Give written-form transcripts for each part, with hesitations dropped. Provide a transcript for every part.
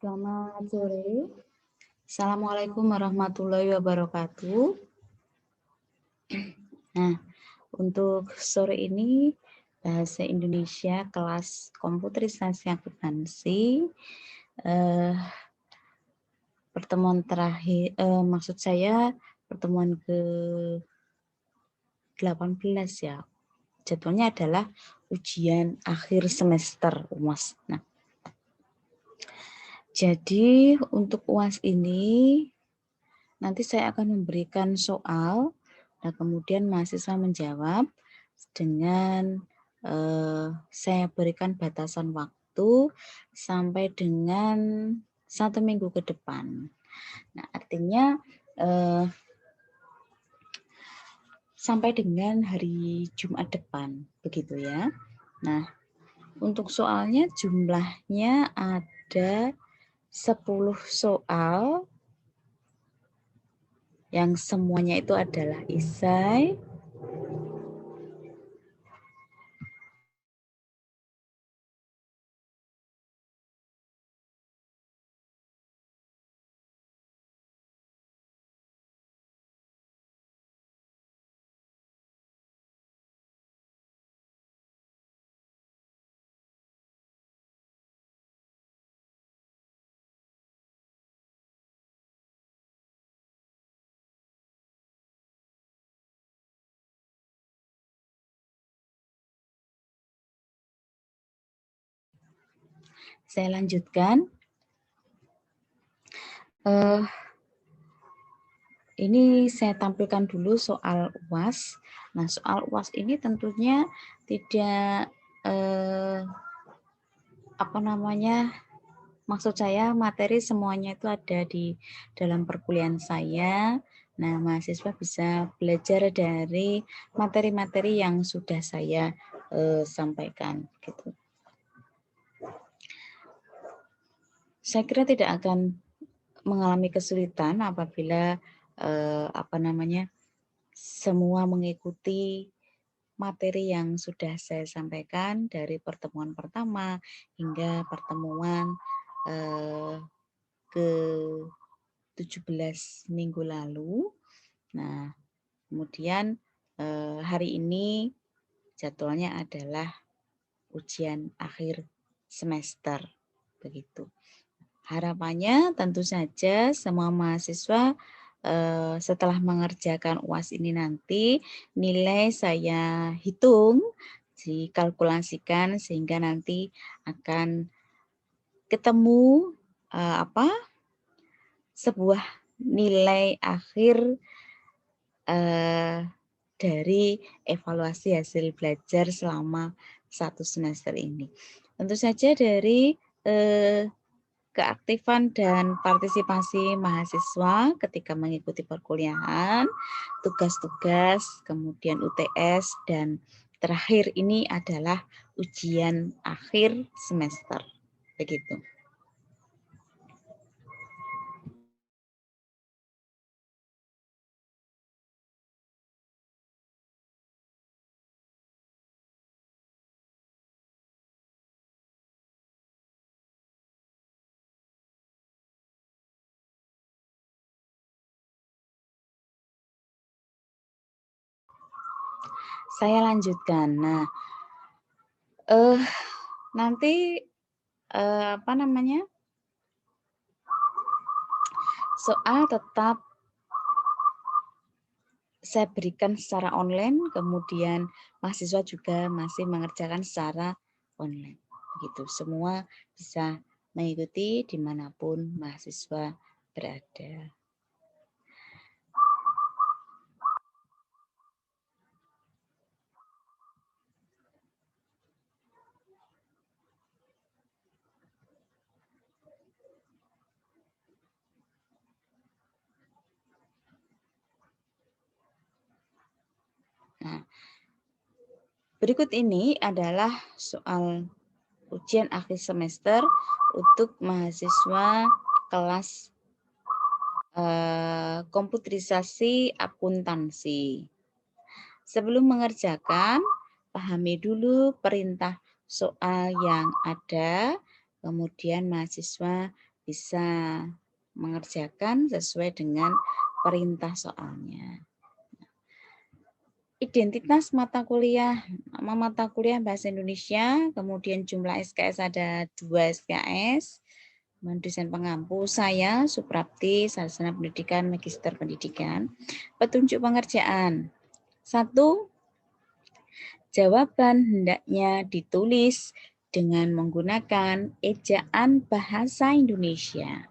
Selamat sore. Assalamualaikum warahmatullahi wabarakatuh. Nah, untuk sore ini Bahasa Indonesia kelas komputerisasi akuntansi. Pertemuan terakhir, maksud saya pertemuan ke-18 ya. Jadwalnya adalah ujian akhir semester UAS. Nah, jadi untuk UAS ini nanti saya akan memberikan soal dan kemudian mahasiswa menjawab dengan saya berikan batasan waktu sampai dengan 1 minggu ke depan. Nah, artinya sampai dengan hari Jumat depan, begitu ya. Nah, untuk soalnya jumlahnya ada 10 soal yang semuanya itu adalah esai. Saya lanjutkan. Ini saya tampilkan dulu soal UAS. Nah, soal UAS ini tentunya tidak maksud saya materi semuanya itu ada di dalam perkuliahan saya. Nah, mahasiswa bisa belajar dari materi-materi yang sudah saya sampaikan gitu. Saya kira tidak akan mengalami kesulitan apabila semua mengikuti materi yang sudah saya sampaikan dari pertemuan pertama hingga pertemuan ke-17 minggu lalu. Nah, kemudian hari ini jadwalnya adalah ujian akhir semester, begitu. Harapannya tentu saja semua mahasiswa setelah mengerjakan UAS ini nanti nilai saya hitung, dikalkulasikan sehingga nanti akan ketemu sebuah nilai akhir dari evaluasi hasil belajar selama 1 semester ini. Tentu saja dari keaktifan dan partisipasi mahasiswa ketika mengikuti perkuliahan, tugas-tugas, kemudian UTS, dan terakhir ini adalah ujian akhir semester. Begitu. Saya lanjutkan. Nah, nanti soal tetap saya berikan secara online, kemudian mahasiswa juga masih mengerjakan secara online. Begitu, semua bisa mengikuti dimanapun mahasiswa berada. Nah, berikut ini adalah soal ujian akhir semester untuk mahasiswa kelas komputerisasi akuntansi. Sebelum mengerjakan, pahami dulu perintah soal yang ada, kemudian mahasiswa bisa mengerjakan sesuai dengan perintah soalnya. Identitas mata kuliah, nama mata kuliah Bahasa Indonesia, kemudian jumlah SKS ada 2 SKS, dosen pengampu saya, Suprapti, Sarjana Pendidikan, Magister Pendidikan. Petunjuk pengerjaan. 1. Jawaban hendaknya ditulis dengan menggunakan ejaan bahasa Indonesia.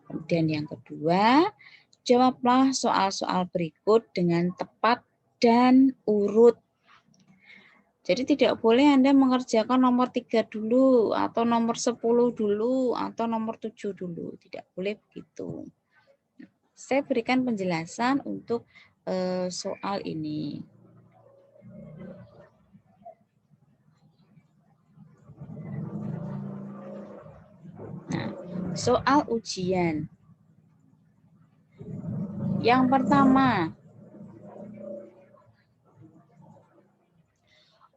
Kemudian yang kedua, jawablah soal-soal berikut dengan tepat dan urut. Jadi tidak boleh Anda mengerjakan nomor 3 dulu, atau nomor 10 dulu, atau nomor 7 dulu. Tidak boleh begitu. Saya berikan penjelasan untuk soal ini. Nah, soal ujian. Yang pertama,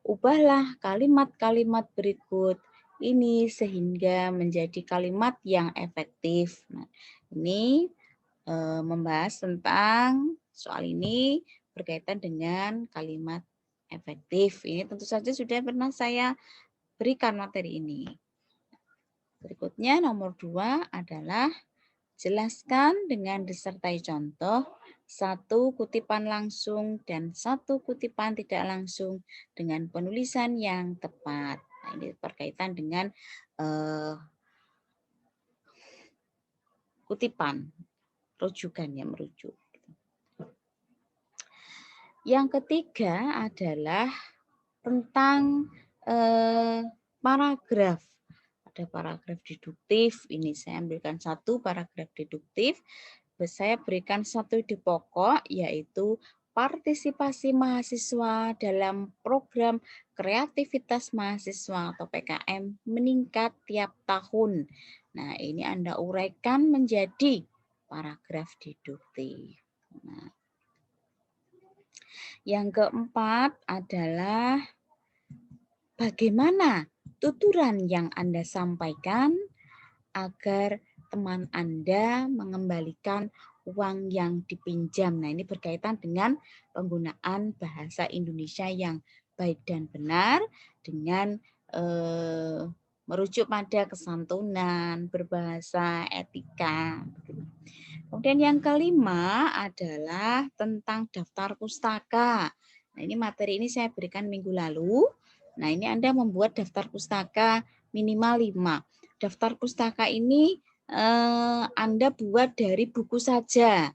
ubahlah kalimat-kalimat berikut ini sehingga menjadi kalimat yang efektif. Nah, ini membahas tentang soal ini berkaitan dengan kalimat efektif. Ini tentu saja sudah pernah saya berikan materi ini. Berikutnya nomor 2 adalah jelaskan dengan disertai contoh 1 kutipan langsung dan 1 kutipan tidak langsung dengan penulisan yang tepat. Nah, ini berkaitan dengan kutipan, rujukan yang merujuk. Yang ketiga adalah tentang paragraf. Ada paragraf deduktif, ini saya ambilkan 1 paragraf deduktif. Saya berikan 1 ide pokok, yaitu partisipasi mahasiswa dalam program kreativitas mahasiswa atau PKM meningkat tiap tahun. Nah, ini Anda uraikan menjadi paragraf deduktif. Nah, yang keempat adalah bagaimana tuturan yang Anda sampaikan agar teman Anda mengembalikan uang yang dipinjam. Nah, ini berkaitan dengan penggunaan bahasa Indonesia yang baik dan benar dengan merujuk pada kesantunan, berbahasa, etika. Kemudian yang kelima adalah tentang daftar pustaka. Nah, ini materi ini saya berikan minggu lalu. Nah, ini Anda membuat daftar pustaka minimal 5. Daftar pustaka ini Anda buat dari buku saja.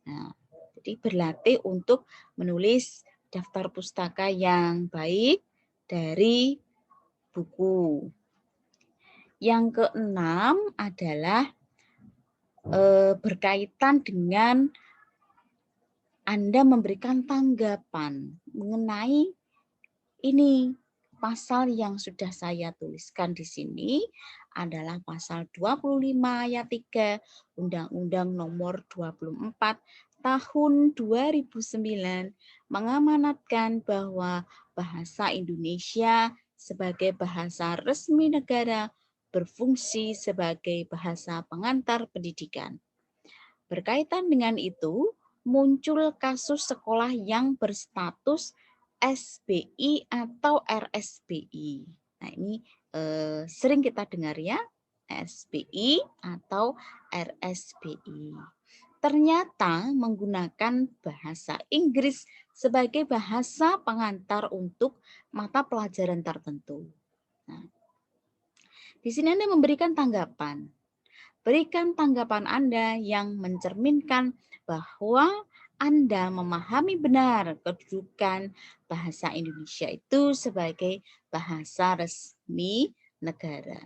Nah, jadi berlatih untuk menulis daftar pustaka yang baik dari buku. Yang keenam adalah berkaitan dengan Anda memberikan tanggapan mengenai ini. Pasal yang sudah saya tuliskan di sini adalah pasal 25 ayat 3 Undang-Undang Nomor 24 Tahun 2009 mengamanatkan bahwa bahasa Indonesia sebagai bahasa resmi negara berfungsi sebagai bahasa pengantar pendidikan. Berkaitan dengan itu, muncul kasus sekolah yang berstatus SBI atau RSBI. Nah, ini sering kita dengar ya, SBI atau RSBI. Ternyata menggunakan bahasa Inggris sebagai bahasa pengantar untuk mata pelajaran tertentu. Nah, di sini Anda memberikan tanggapan. Berikan tanggapan Anda yang mencerminkan bahwa Anda memahami benar kedudukan bahasa Indonesia itu sebagai bahasa resmi negara.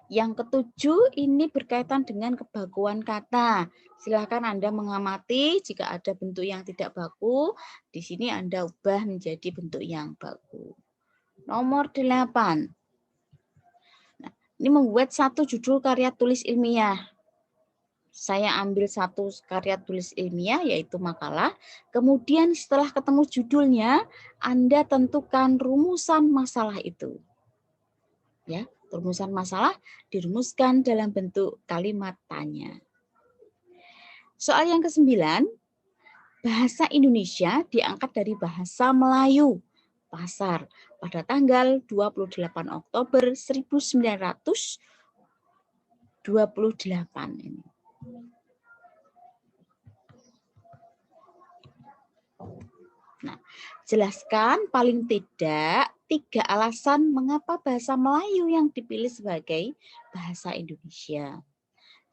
Yang ketujuh ini berkaitan dengan kebakuan kata. Silakan Anda mengamati jika ada bentuk yang tidak baku, di sini Anda ubah menjadi bentuk yang baku. Nomor 8. Nah, ini membuat 1 judul karya tulis ilmiah. saya ambil satu karya tulis ilmiah yaitu makalah, kemudian setelah ketemu judulnya, Anda tentukan rumusan masalah itu. Ya, rumusan masalah dirumuskan dalam bentuk kalimat tanya. Soal yang ke-9, bahasa Indonesia diangkat dari bahasa Melayu, pasar, pada tanggal 28 Oktober 1928 ini. Nah, jelaskan paling tidak 3 alasan mengapa bahasa Melayu yang dipilih sebagai bahasa Indonesia.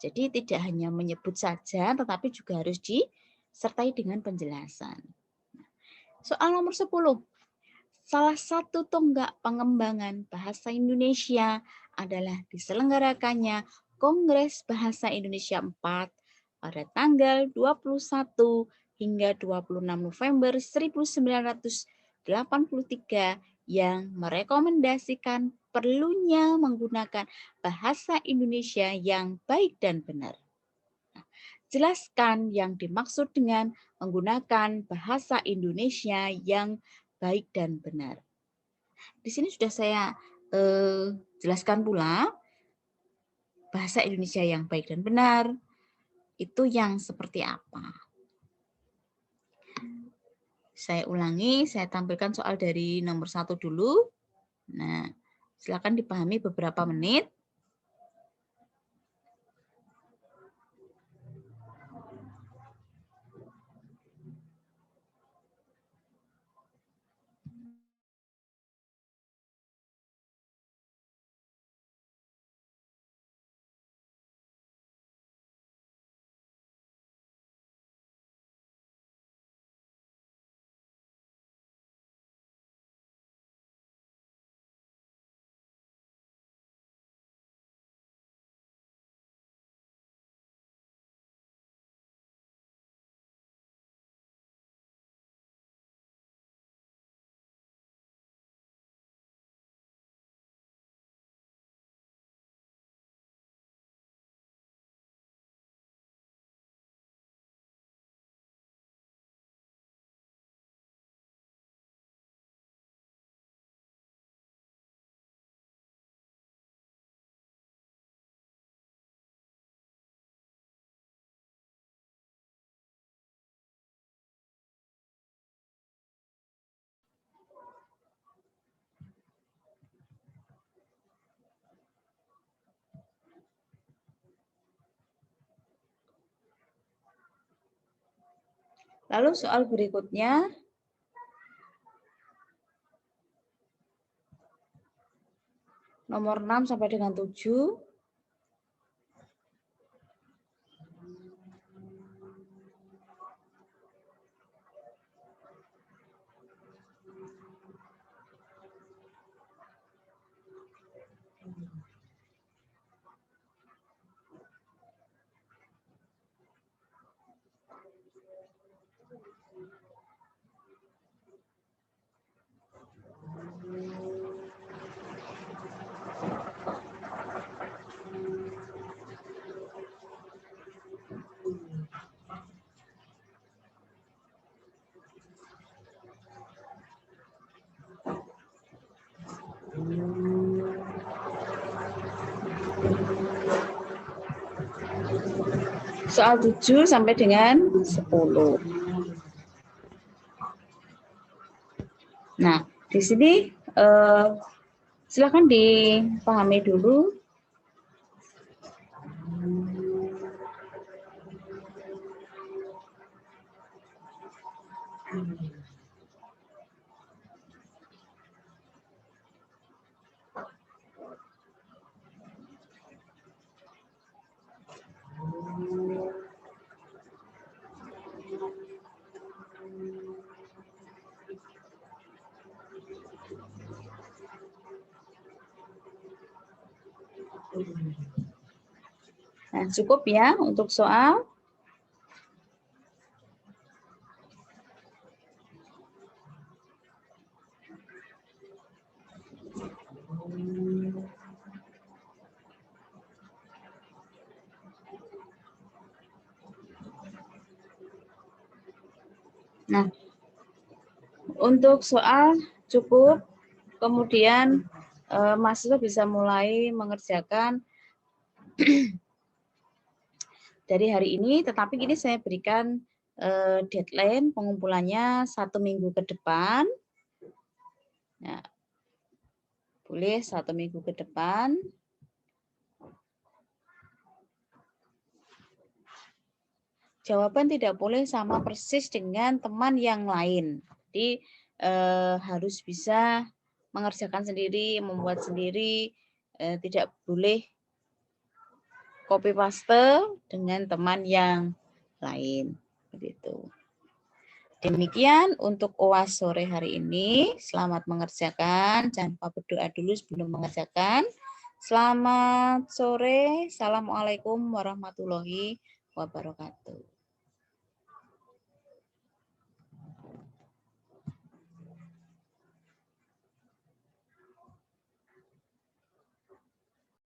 Jadi tidak hanya menyebut saja, tetapi juga harus disertai dengan penjelasan. Soal nomor 10. Salah satu tonggak pengembangan bahasa Indonesia adalah diselenggarakannya Kongres Bahasa Indonesia 4 pada tanggal 21 hingga 26 November 1983 yang merekomendasikan perlunya menggunakan bahasa Indonesia yang baik dan benar. Jelaskan yang dimaksud dengan menggunakan bahasa Indonesia yang baik dan benar. Di sini sudah saya jelaskan pula bahasa Indonesia yang baik dan benar itu yang seperti apa. Saya ulangi, saya tampilkan soal dari nomor 1 dulu. Nah, silakan dipahami beberapa menit. Lalu soal berikutnya, nomor 6 sampai dengan 7. Soal 7 sampai dengan 10. Nah, di sini silakan dipahami dulu. Nah, cukup ya untuk soal. Nah, untuk soal cukup, kemudian mahasiswa bisa mulai mengerjakan dari hari ini, tetapi ini saya berikan deadline pengumpulannya 1 minggu ke depan. Nah, boleh 1 minggu ke depan. Jawaban tidak boleh sama persis dengan teman yang lain. Jadi harus bisa mengerjakan sendiri, membuat sendiri, tidak boleh copy paste dengan teman yang lain. Begitu. Demikian untuk UAS sore hari ini. Selamat mengerjakan. Jangan lupa berdoa dulu sebelum mengerjakan. Selamat sore. Assalamualaikum warahmatullahi wabarakatuh.